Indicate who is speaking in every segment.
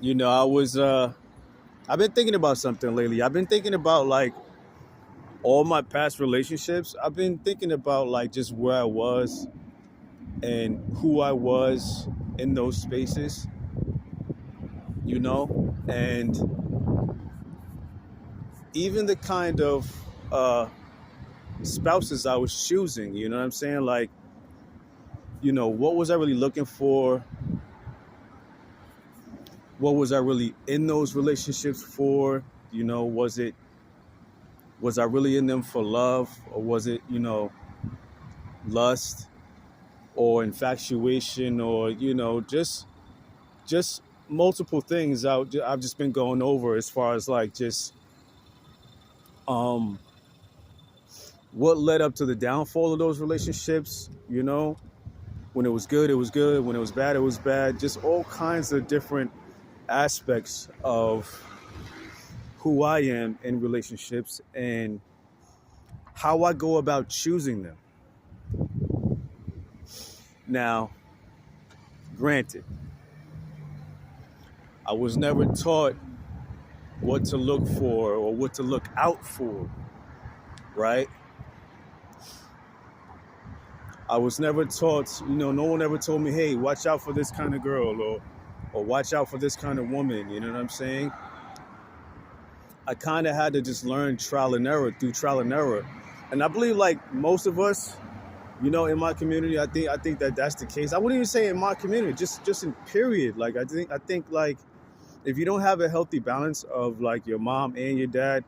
Speaker 1: I was I've been thinking about something lately. I've been thinking about like all my past relationships. I've been thinking about like just where I was and who I was in those spaces, and even the kind of spouses I was choosing, you know what I'm saying? Like, what was I really looking for? What was I really in those relationships for? Was I really in them for love, or was it, lust or infatuation, or just multiple things I've just been going over as far as like just um what led up to the downfall of those relationships. When it was good, it was good. When it was bad, it was bad. Just all kinds of different aspects of who I am in relationships and how I go about choosing them. Now, granted, I was never taught what to look for or what to look out for, right? I was never taught, no one ever told me, hey, watch out for this kind of girl, or watch out for this kind of woman, you know what I'm saying? I kind of had to just learn trial and error through trial and error. And I believe like most of us, in my community, I think that that's the case. I wouldn't even say in my community, just in period. Like I think like if you don't have a healthy balance of like your mom and your dad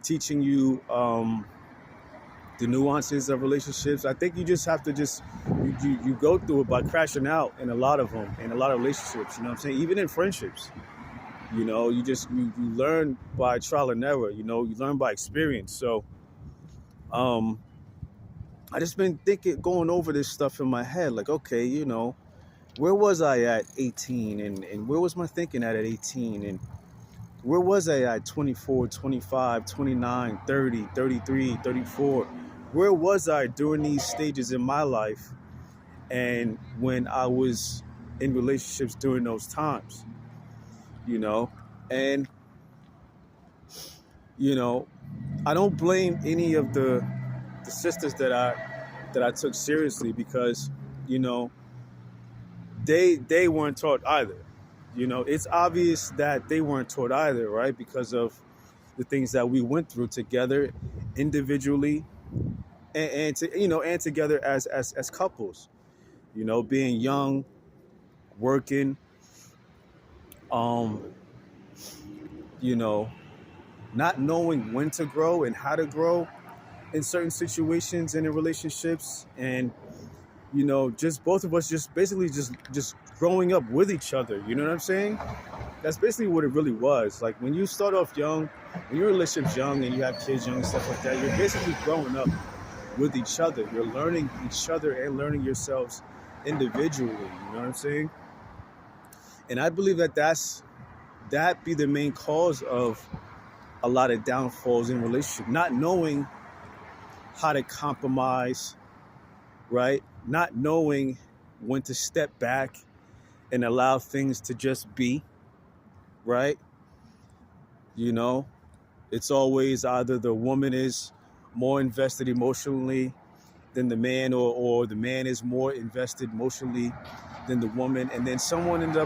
Speaker 1: teaching you the nuances of relationships, I think you just have to just you go through it by crashing out in a lot of them, in a lot of relationships. You know what I'm saying? Even in friendships, you learn by trial and error. You learn by experience. So um, I just been thinking, going over this stuff in my head, like, okay, where was I at 18, and where was my thinking at 18, and where was I at 24, 25, 29, 30, 33, 34? Where was I during these stages in my life and when I was in relationships during those times, you know? And, you know, I don't blame any of the sisters that I took seriously because, you know, they weren't taught either. It's obvious that they weren't taught either, right? Because of the things that we went through together individually and together as couples, being young, working, um, you know, not knowing when to grow and how to grow in certain situations and in relationships. And, just both of us just basically just growing up with each other. You know what I'm saying? That's basically what it really was. Like when you start off young, when your relationship's young and you have kids young and stuff like that, you're basically growing up with each other. You're learning each other and learning yourselves individually. You know what I'm saying? And I believe that be the main cause of a lot of downfalls in relationship. Not knowing how to compromise, right? Not knowing when to step back and allow things to just be, right? You know, it's always either the woman is more invested emotionally than the man, or the man is more invested emotionally than the woman, and then someone ends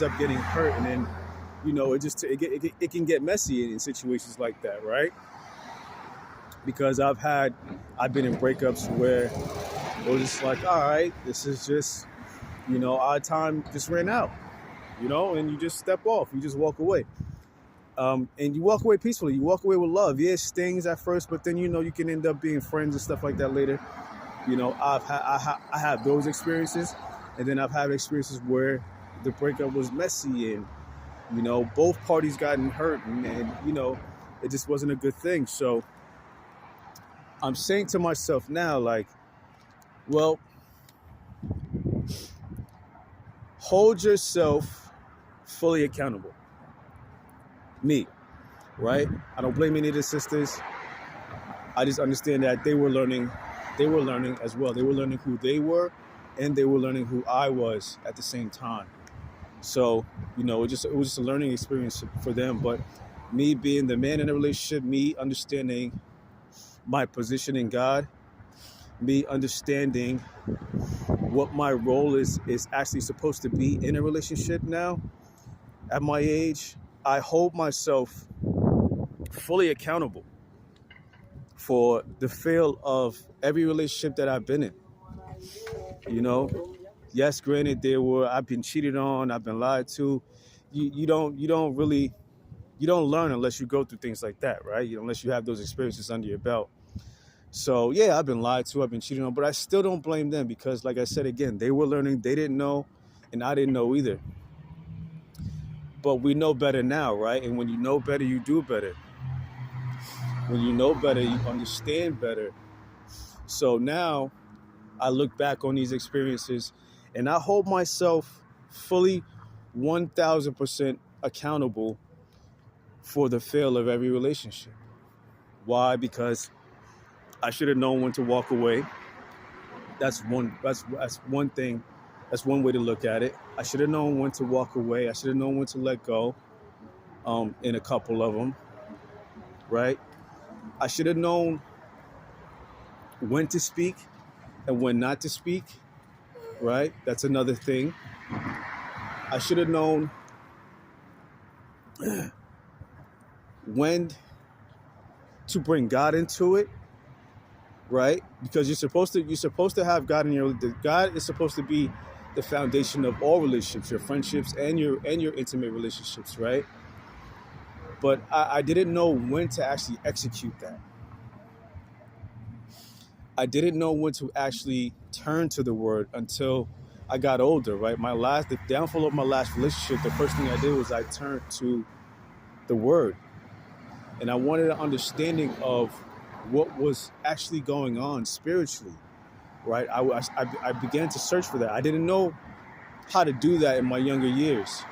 Speaker 1: up getting hurt, and then it can get messy in situations like that, right? Because I've been in breakups where it was just like, all right, this is just, our time just ran out, and you just step off, you just walk away. And you walk away peacefully. You walk away with love. Yeah, it stings at first, but then you can end up being friends and stuff like that later. I have those experiences, and then I've had experiences where the breakup was messy, and both parties gotten hurt, and it just wasn't a good thing. So I'm saying to myself now, like, well, hold yourself fully accountable. Me, right? I don't blame any of the sisters. I just understand that they were learning as well. They were learning who they were, and they were learning who I was at the same time. So, it was just a learning experience for them. But me being the man in the relationship, me understanding my position in God, me understanding what my role is actually supposed to be in a relationship now at my age, I hold myself fully accountable for the fail of every relationship that I've been in. You know, yes, granted, I've been cheated on, I've been lied to. You don't learn unless you go through things like that, right? Unless you have those experiences under your belt. So yeah, I've been lied to, I've been cheated on, but I still don't blame them because, like I said again, they were learning, they didn't know, and I didn't know either. But we know better now, right? And when you know better, you do better. When you know better, you understand better. So now I look back on these experiences and I hold myself fully 1000% accountable for the fail of every relationship. Why? Because I should have known when to walk away. That's one thing. That's one way to look at it. I should have known when to walk away. I should have known when to let go. In a couple of them, right? I should have known when to speak and when not to speak, right? That's another thing. I should have known when to bring God into it, right? Because you're supposed to have God in your. God is supposed to be the foundation of all relationships, your friendships and your intimate relationships, right? But I didn't know when to actually execute that. I didn't know when to actually turn to the word until I got older, right? The downfall of my last relationship, the first thing I did was I turned to the word. And I wanted an understanding of what was actually going on spiritually, right? I began to search for that. I didn't know how to do that in my younger years.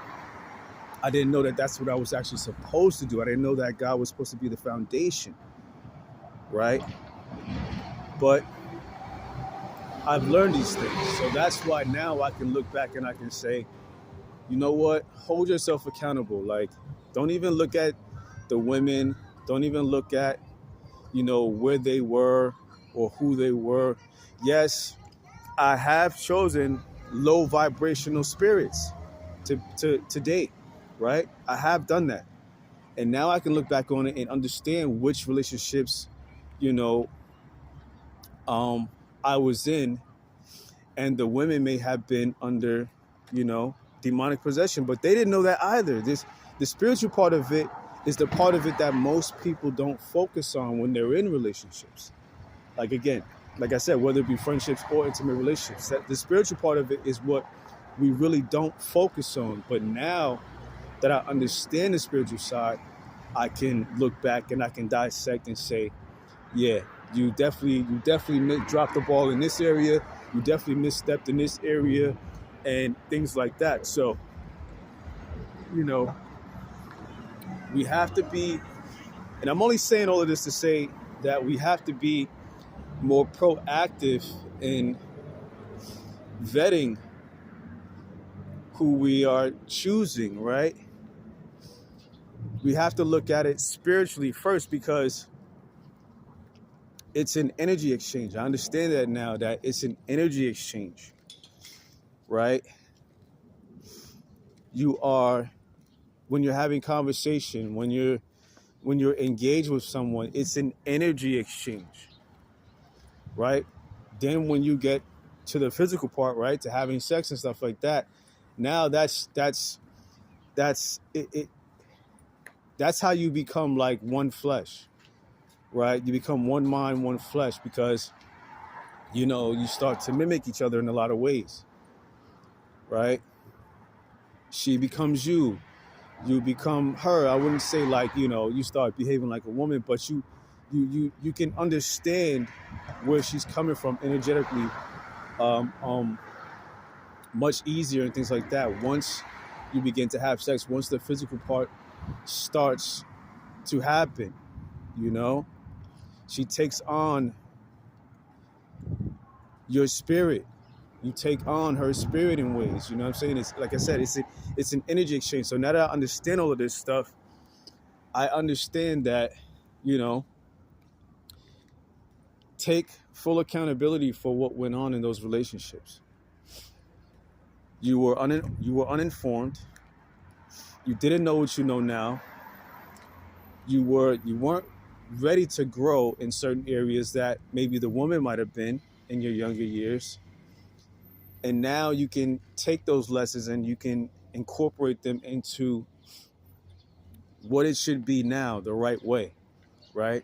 Speaker 1: I didn't know that that's what I was actually supposed to do. I didn't know that God was supposed to be the foundation, right? But I've learned these things. So that's why now I can look back and I can say, you know what? Hold yourself accountable. Like, don't even look at the women. Don't even look at, where they were or who they were. Yes, I have chosen low vibrational spirits to date, right? I have done that. And now I can look back on it and understand which relationships, you know, um, I was in, and the women may have been under, demonic possession, but they didn't know that either. The spiritual part of it is the part of it that most people don't focus on when they're in relationships. Like, again, like I said, whether it be friendships or intimate relationships, that the spiritual part of it is what we really don't focus on. But now that I understand the spiritual side, I can look back and I can dissect and say, yeah, you definitely dropped the ball in this area. You definitely misstepped in this area, and things like that. So, you know, we have to be, and I'm only saying all of this to say that we have to be more proactive in vetting who we are choosing, right? We have to look at it spiritually first because it's an energy exchange. I understand that now, that it's an energy exchange, right? You are, when you're having conversation, when you're engaged with someone, it's an energy exchange, right? Then when you get to the physical part, right, to having sex and stuff like that, now that's it. That's how you become like one flesh, right? You become one mind, one flesh, because you start to mimic each other in a lot of ways, right? She becomes you, you become her. I wouldn't say like you start behaving like a woman, but you can understand where she's coming from energetically, um, um, much easier and things like that. Once you begin to have sex, once the physical part starts to happen, you know, she takes on your spirit, You take on her spirit in ways. You know what I'm saying? It's like I said, it's an energy exchange. So now that I understand all of this stuff, I understand that, you know, take full accountability for what went on in those relationships. You were uninformed. You didn't know what you know now. You weren't ready to grow in certain areas that maybe the woman might have been in your younger years. And now you can take those lessons and you can incorporate them into what it should be now, the right way, right?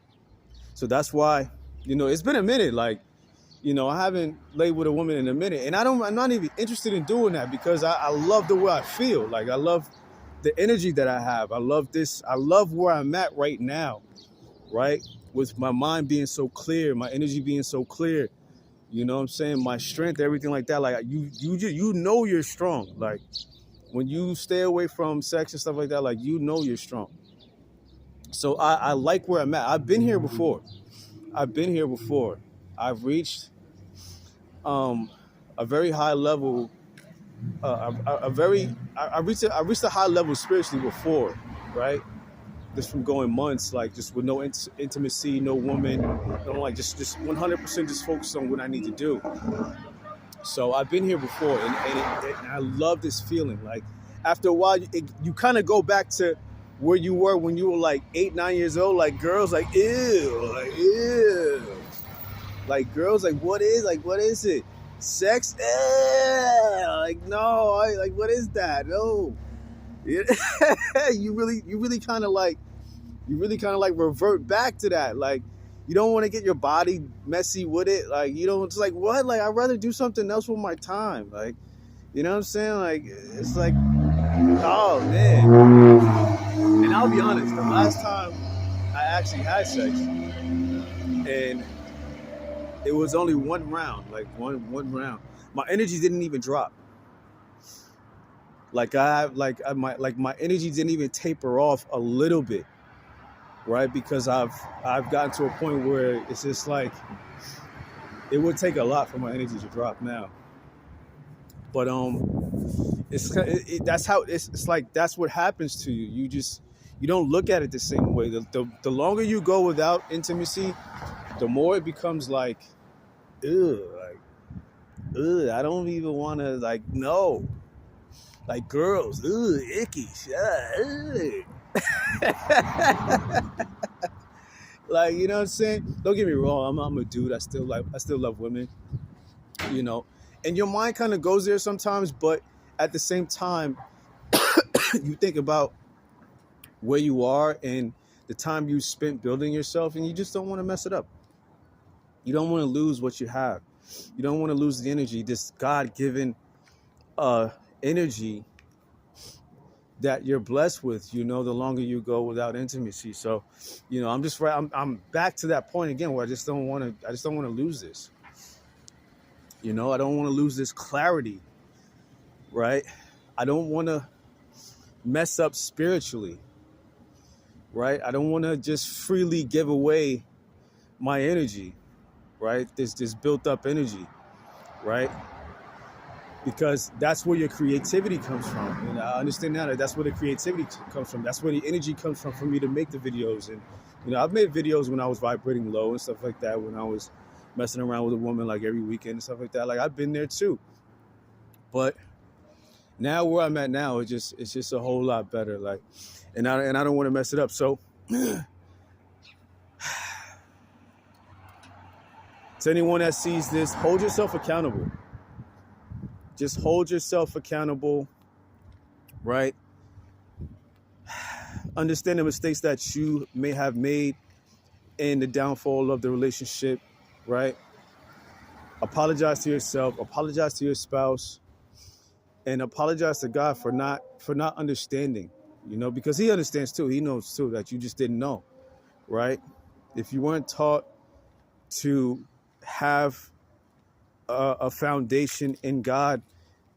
Speaker 1: So that's why, you know, it's been a minute. Like, you know, I haven't laid with a woman in a minute, and I'm not even interested in doing that because I love the way I feel. Like, I love the energy that I have. I love this. I love where I'm at right now, right? With my mind being so clear, my energy being so clear, you know what I'm saying? My strength, everything like that. Like, you know you're strong. Like, when you stay away from sex and stuff like that, like, you know you're strong. So I like where I'm at. I've been here before. I've reached a very high level. I reached a high level spiritually before, right? Just from going months, like, just with no intimacy, no woman, like, just 100% just focused on what I need to do. So I've been here before, and I love this feeling. Like, after a while, you kind of go back to where you were when you were like 8, 9 years old. Like, girls, like, ew. Like, girls, like, what is it? Sex? Like, no, like, what is that? No. You really kind of like revert back to that. Like, you don't want to get your body messy with it. Like, you don't, it's like, what? Like, I'd rather do something else with my time. Like, you know what I'm saying? Like, it's like, oh, man. And I'll be honest, the last time I actually had sex, and it was only one round, like one round. My energy didn't even drop. Like, my energy didn't even taper off a little bit, right? Because I've gotten to a point where it's just like, it would take a lot for my energy to drop now. But that's how it's like, that's what happens to you. You don't look at it the same way. The longer you go without intimacy, the more it becomes like, ugh, I don't even want to, like, no. Like, girls, ugh, icky, ugh. Like, you know what I'm saying? Don't get me wrong, I'm a dude. I still love women, you know. And your mind kind of goes there sometimes, but at the same time, you think about where you are and the time you spent building yourself, and you just don't want to mess it up. You don't want to lose what you have. You don't want to lose the energy, this God-given energy that you're blessed with, you know, the longer you go without intimacy. So, you know, I'm back to that point again where I just don't want to lose this. You know, I don't want to lose this clarity, right? I don't want to mess up spiritually, right? I don't want to just freely give away my energy, right? This built up energy, right? Because that's where your creativity comes from. And I understand now that that's where the creativity comes from. That's where the energy comes from for me to make the videos. And, you know, I've made videos when I was vibrating low and stuff like that, when I was messing around with a woman like every weekend and stuff like that. Like, I've been there too. But now where I'm at now, it's just a whole lot better. Like, and I don't want to mess it up. So to anyone that sees this, hold yourself accountable. Just hold yourself accountable, right? Understand the mistakes that you may have made in the downfall of the relationship, right? Apologize to yourself, apologize to your spouse, and apologize to God for not understanding, you know, because he understands too. He knows too that you just didn't know, right? If you weren't taught to have a foundation in God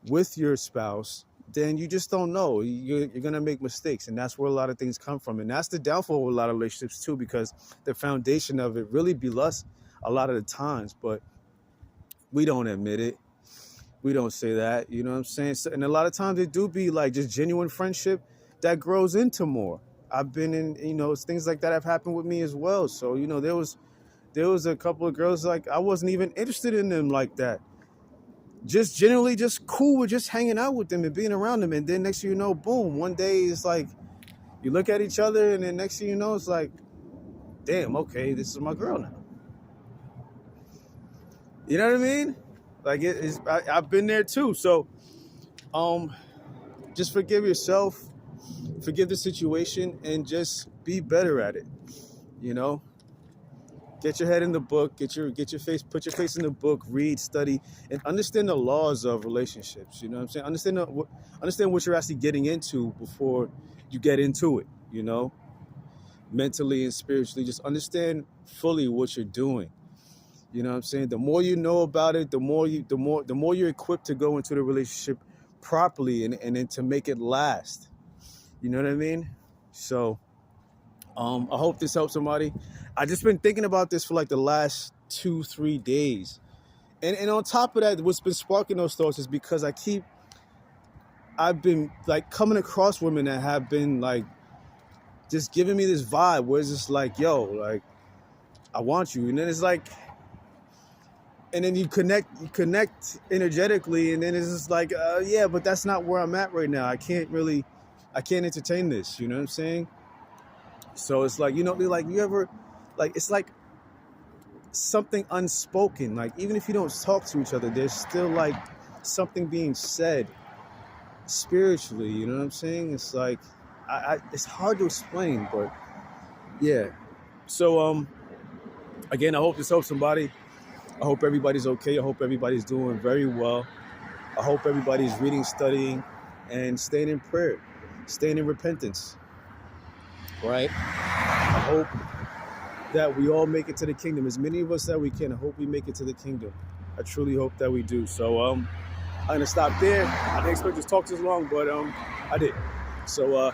Speaker 1: with your spouse, then you just don't know. You're going to make mistakes. And that's where a lot of things come from. And that's the downfall of a lot of relationships too, because the foundation of it really be lust a lot of the times, but we don't admit it. We don't say that, you know what I'm saying? So, and a lot of times it do be like just genuine friendship that grows into more. I've been in, things like that have happened with me as well. So, there was a couple of girls like I wasn't even interested in them like that. Just generally just cool with just hanging out with them and being around them. And then next thing you know, boom, one day it's like you look at each other and then next thing you know, it's like, damn, okay, this is my girl now. You know what I mean? Like I've been there too. So just forgive yourself, forgive the situation, and just be better at it. You know, get your head in the book, put your face in the book, read, study, and understand the laws of relationships. You know what I'm saying? Understand what you're actually getting into before you get into it. You know, mentally and spiritually, just understand fully what you're doing. You know what I'm saying? The more you know about it, the more you're equipped to go into the relationship properly and then to make it last. You know what I mean? So I hope this helps somebody. I just been thinking about this for like the last 2-3 days. And on top of that, what's been sparking those thoughts is because I've been like coming across women that have been like just giving me this vibe where it's just like, yo, like, I want you. And then it's like, and then you connect energetically, and then it's just like, yeah, but that's not where I'm at right now. I can't entertain this. You know what I'm saying? So it's like, like you ever, like, it's like something unspoken. Like, even if you don't talk to each other, there's still like something being said spiritually. You know what I'm saying? It's like, it's hard to explain, but yeah. So, again, I hope this helps somebody. I hope everybody's okay. I hope everybody's doing very well. I hope everybody's reading, studying, and staying in prayer, staying in repentance, right? I hope that we all make it to the kingdom. As many of us that we can, I hope we make it to the kingdom. I truly hope that we do. So I'm going to stop there. I didn't expect this talk this long, but I did. So